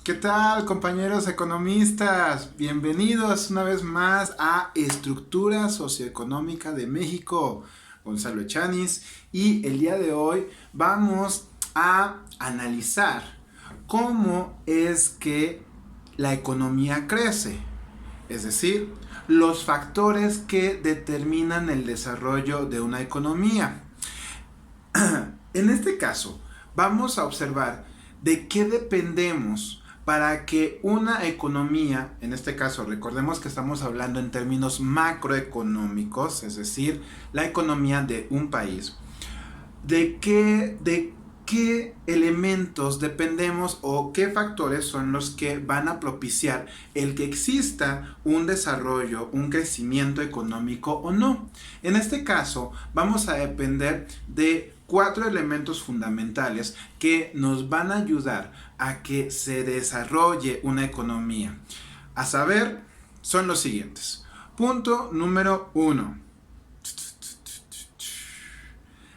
¿Qué tal, compañeros economistas? Bienvenidos una vez más a Estructura Socioeconómica de México. Gonzalo Echanis, y el día de hoy vamos a analizar cómo es que la economía crece, es decir, los factores que determinan el desarrollo de una economía. En este caso, vamos a observar de qué dependemos para que una economía, en este caso recordemos que estamos hablando en términos macroeconómicos, es decir, la economía de un país, de qué elementos dependemos o qué factores son los que van a propiciar el que exista un desarrollo, un crecimiento económico o no. En este caso, vamos a depender de 4 elementos fundamentales que nos van a ayudar a que se desarrolle una economía. A saber, son los siguientes. Punto número 1.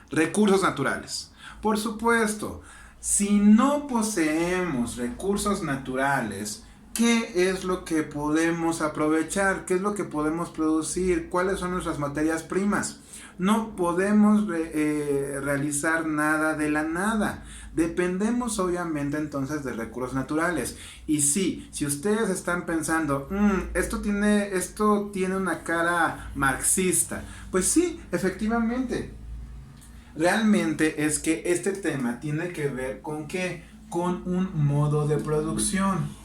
Recursos naturales. Por supuesto, si no poseemos recursos naturales, ¿qué es lo que podemos aprovechar? ¿Qué es lo que podemos producir? ¿Cuáles son nuestras materias primas? No podemos realizar nada de la nada. Dependemos obviamente entonces de recursos naturales. Y sí, si ustedes están pensando, esto tiene una cara marxista, pues sí, efectivamente. Realmente es que este tema tiene que ver con ¿qué? Con un modo de producción.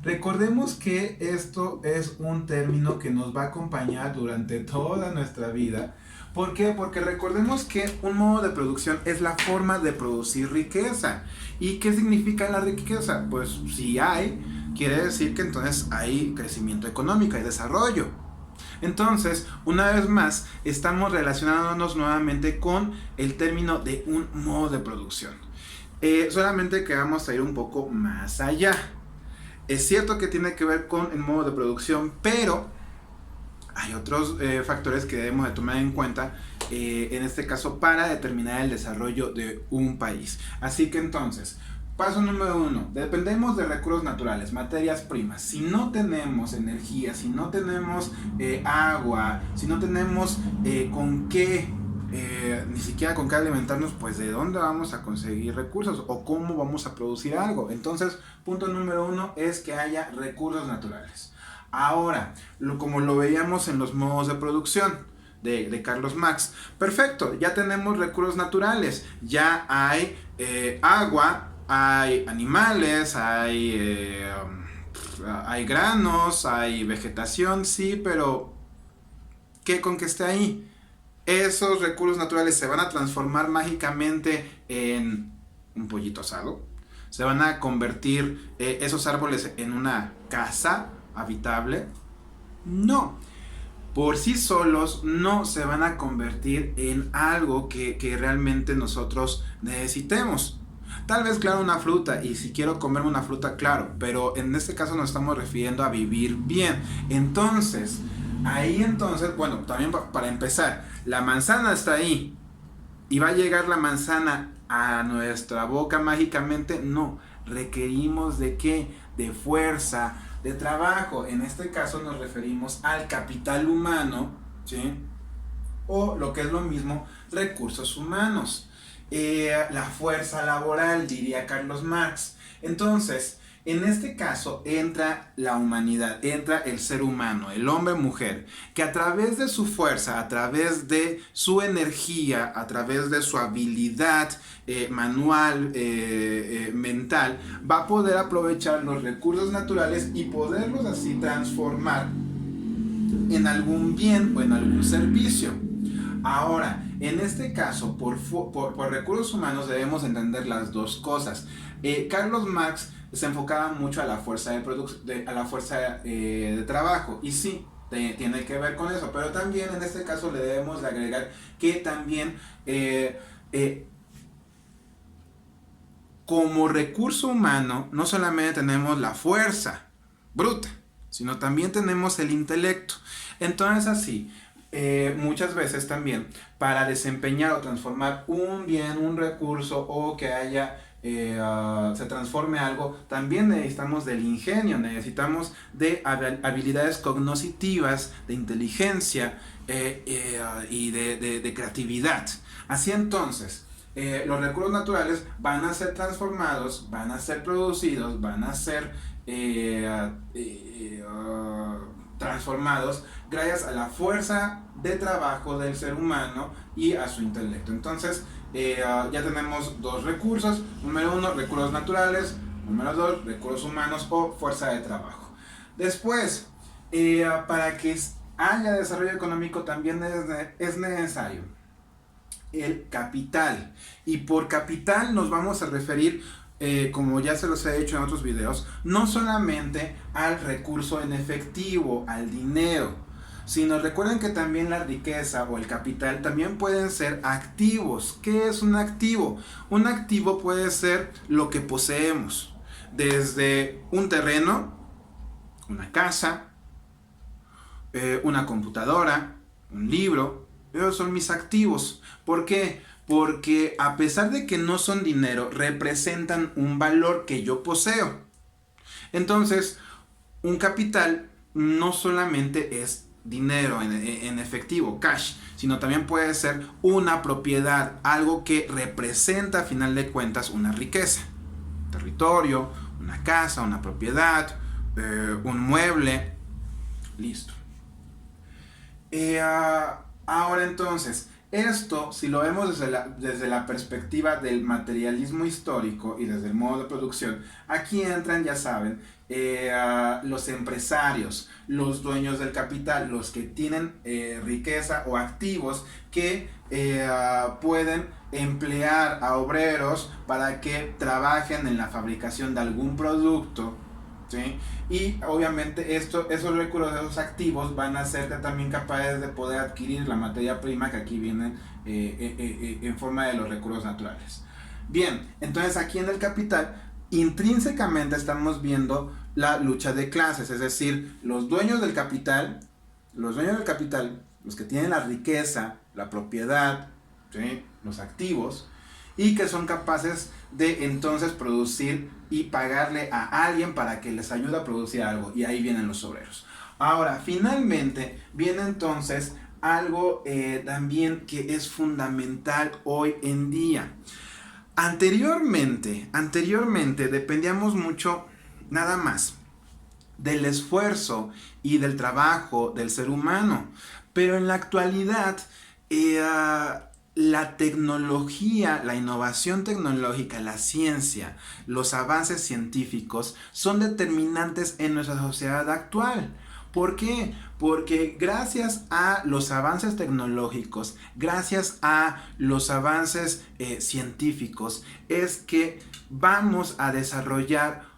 Recordemos que esto es un término que nos va a acompañar durante toda nuestra vida. ¿Por qué? Porque recordemos que un modo de producción es la forma de producir riqueza. ¿Y qué significa la riqueza? Pues si hay, quiere decir que entonces hay crecimiento económico, hay desarrollo. Entonces, una vez más, estamos relacionándonos nuevamente con el término de un modo de producción. Solamente que vamos a ir un poco más allá. Es cierto que tiene que ver con el modo de producción, pero hay otros factores que debemos de tomar en cuenta, en este caso, para determinar el desarrollo de un país. Así que entonces, paso número 1, dependemos de recursos naturales, materias primas. Si no tenemos energía, si no tenemos agua, si no tenemos con qué, ni siquiera con qué alimentarnos, pues de dónde vamos a conseguir recursos o cómo vamos a producir algo. Entonces, punto número 1 es que haya recursos naturales. Ahora, como lo veíamos en los modos de producción de Carlos Marx, perfecto, ya tenemos recursos naturales, ya hay agua, hay animales, hay granos, hay vegetación, sí, pero ¿qué con que esté ahí? Esos recursos naturales se van a transformar mágicamente en un pollito asado. Se van a convertir esos árboles en una casa habitable. No. Por sí solos no se van a convertir en algo que realmente nosotros necesitemos. Tal vez, claro, una fruta, y si quiero comerme una fruta, claro, pero en este caso nos estamos refiriendo a vivir bien. Entonces, bueno, también para empezar, la manzana está ahí, y va a llegar la manzana a nuestra boca mágicamente. No, requerimos de qué, de fuerza, de trabajo. En este caso nos referimos al capital humano, ¿sí? O lo que es lo mismo, recursos humanos. La fuerza laboral, diría Carlos Marx. Entonces, en este caso entra la humanidad, entra el ser humano, el hombre-mujer, que a través de su fuerza, a través de su energía, a través de su habilidad manual, mental, va a poder aprovechar los recursos naturales y poderlos así transformar en algún bien o en algún servicio. Ahora, en este caso, por recursos humanos debemos entender las dos cosas. Carlos Marx se enfocaba mucho a la fuerza de trabajo, y sí, tiene que ver con eso, pero también en este caso le debemos de agregar que también como recurso humano no solamente tenemos la fuerza bruta, sino también tenemos el intelecto. Entonces así, muchas veces también para desempeñar o transformar un bien, un recurso, o que haya se transforme algo, también necesitamos del ingenio, necesitamos de habilidades cognitivas, de inteligencia y de creatividad. Así entonces, los recursos naturales van a ser transformados, van a ser producidos, van a ser transformados gracias a la fuerza de trabajo del ser humano y a su intelecto. Entonces, ya tenemos dos recursos. Número uno, recursos naturales. Número dos, recursos humanos o fuerza de trabajo. Después, para que haya desarrollo económico también es necesario el capital. Y por capital nos vamos a referir, como ya se los he dicho en otros videos, no solamente al recurso en efectivo, al dinero, sino recuerden que también la riqueza o el capital también pueden ser activos. ¿Qué es un activo? Un activo puede ser lo que poseemos, desde un terreno, una casa, una computadora, un libro. Esos son mis activos. ¿Por qué? Porque a pesar de que no son dinero, representan un valor que yo poseo. Entonces, un capital no solamente es dinero en efectivo, cash, sino también puede ser una propiedad, algo que representa a final de cuentas una riqueza. Un territorio, una casa, una propiedad, un mueble. Listo. Ahora entonces, esto, si lo vemos desde la perspectiva del materialismo histórico y desde el modo de producción, aquí entran, ya saben, los empresarios, los dueños del capital, los que tienen riqueza o activos que pueden emplear a obreros para que trabajen en la fabricación de algún producto, ¿sí? Y obviamente esos recursos, esos activos van a ser también capaces de poder adquirir la materia prima que aquí viene en forma de los recursos naturales. Bien, entonces aquí en el capital intrínsecamente estamos viendo la lucha de clases, es decir, los dueños del capital, los que tienen la riqueza, la propiedad, ¿sí? Los activos, y que son capaces de entonces producir y pagarle a alguien para que les ayude a producir algo, y ahí vienen los obreros. Ahora, finalmente, viene entonces algo también que es fundamental hoy en día. Anteriormente dependíamos mucho nada más del esfuerzo y del trabajo del ser humano, pero en la actualidad la tecnología, la innovación tecnológica, la ciencia, los avances científicos son determinantes en nuestra sociedad actual. ¿Por qué? Porque gracias a los avances tecnológicos, gracias a los avances científicos, es que vamos a desarrollar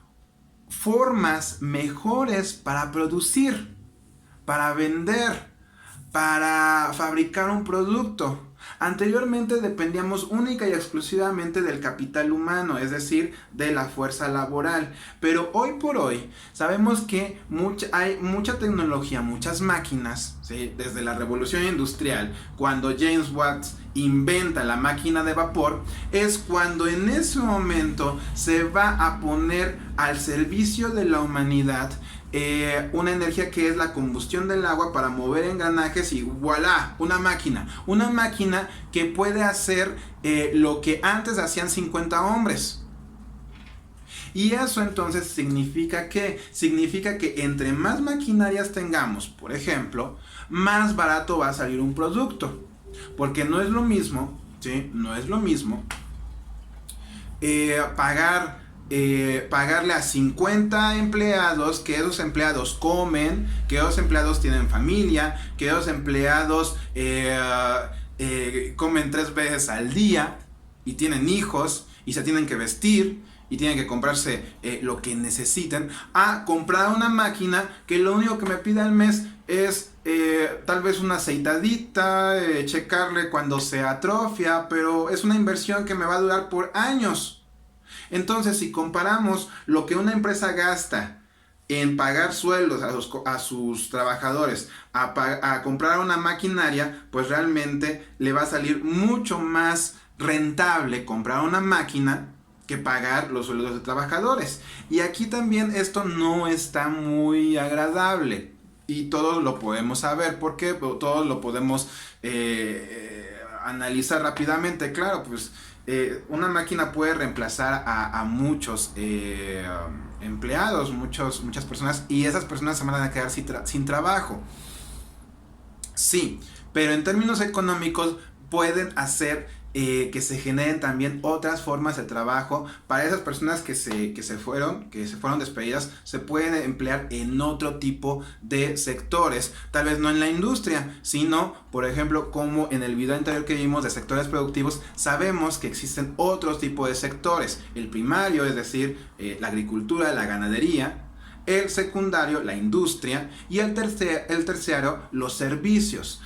formas mejores para producir, para vender, para fabricar un producto. Anteriormente dependíamos única y exclusivamente del capital humano, es decir, de la fuerza laboral. Pero hoy por hoy sabemos que hay mucha tecnología, muchas máquinas, ¿sí? Desde la revolución industrial, cuando James Watt inventa la máquina de vapor, es cuando en ese momento se va a poner al servicio de la humanidad una energía que es la combustión del agua para mover engranajes y ¡voilá! Una máquina que puede hacer lo que antes hacían 50 hombres. Y eso entonces significa que entre más maquinarias tengamos, por ejemplo, más barato va a salir un producto. Porque no es lo mismo, ¿sí? No es lo mismo pagarle a 50 empleados, que esos empleados comen, que esos empleados tienen familia, que esos empleados comen 3 veces al día y tienen hijos y se tienen que vestir y tienen que comprarse lo que necesiten, a comprar una máquina que lo único que me pide al mes es tal vez una aceitadita, checarle cuando se atrofia, pero es una inversión que me va a durar por años. Entonces, si comparamos lo que una empresa gasta en pagar sueldos a sus trabajadores a comprar una maquinaria, pues realmente le va a salir mucho más rentable comprar una máquina, que pagar los sueldos de trabajadores. Y aquí también esto no está muy agradable. Y todos lo podemos saber, porque todos lo podemos analizar rápidamente. Claro, pues una máquina puede reemplazar a muchos empleados, muchas personas, y esas personas se van a quedar sin trabajo. Sí, pero en términos económicos pueden hacer que se generen también otras formas de trabajo para esas personas que se fueron despedidas. Se pueden emplear en otro tipo de sectores, tal vez no en la industria, sino, por ejemplo, como en el video anterior que vimos de sectores productivos, sabemos que existen otros tipos de sectores: el primario, es decir, la agricultura, la ganadería; el secundario, la industria; y el terciario, los servicios.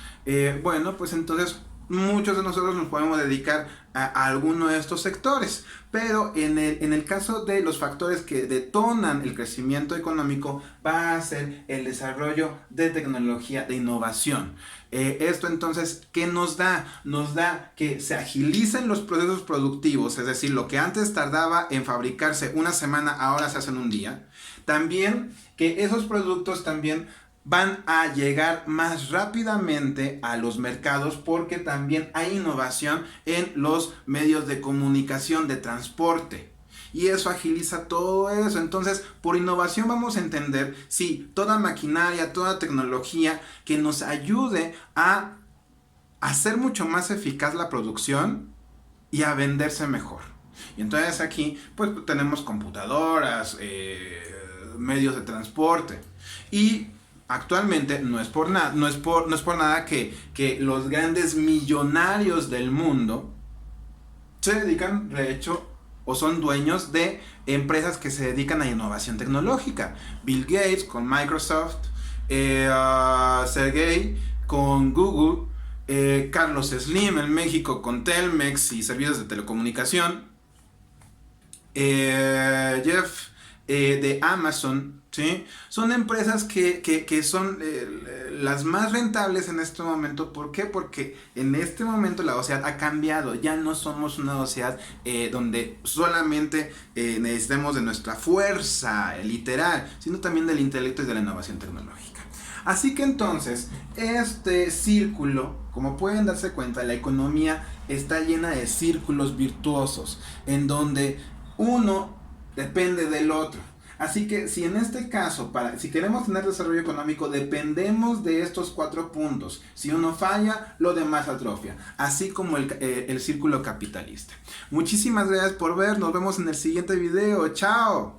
Bueno, pues entonces muchos de nosotros nos podemos dedicar a alguno de estos sectores, pero en el caso de los factores que detonan el crecimiento económico, va a ser el desarrollo de tecnología, de innovación. Esto entonces, ¿qué nos da? Nos da que se agilicen los procesos productivos, es decir, lo que antes tardaba en fabricarse una semana, ahora se hace en un día. También que esos productos también van a llegar más rápidamente a los mercados, porque también hay innovación en los medios de comunicación, de transporte. Y eso agiliza todo eso. Entonces, por innovación vamos a entender, sí, toda maquinaria, toda tecnología que nos ayude a hacer mucho más eficaz la producción y a venderse mejor. Y entonces aquí, pues tenemos computadoras, medios de transporte. Y actualmente no es por nada que los grandes millonarios del mundo se dedican, de hecho, o son dueños de empresas que se dedican a innovación tecnológica. Bill Gates con Microsoft, Sergey con Google, Carlos Slim en México con Telmex y servicios de telecomunicación, Jeff de Amazon, ¿sí? Son empresas que son las más rentables en este momento. ¿Por qué? Porque en este momento la sociedad ha cambiado. Ya no somos una sociedad donde solamente necesitemos de nuestra fuerza literal, sino también del intelecto y de la innovación tecnológica. Así que entonces, este círculo, como pueden darse cuenta, la economía está llena de círculos virtuosos, en donde uno depende del otro. Así que si en este caso, si queremos tener desarrollo económico, dependemos de estos 4 puntos. Si uno falla, lo demás atrofia. Así como el círculo capitalista. Muchísimas gracias por ver. Nos vemos en el siguiente video. ¡Chao!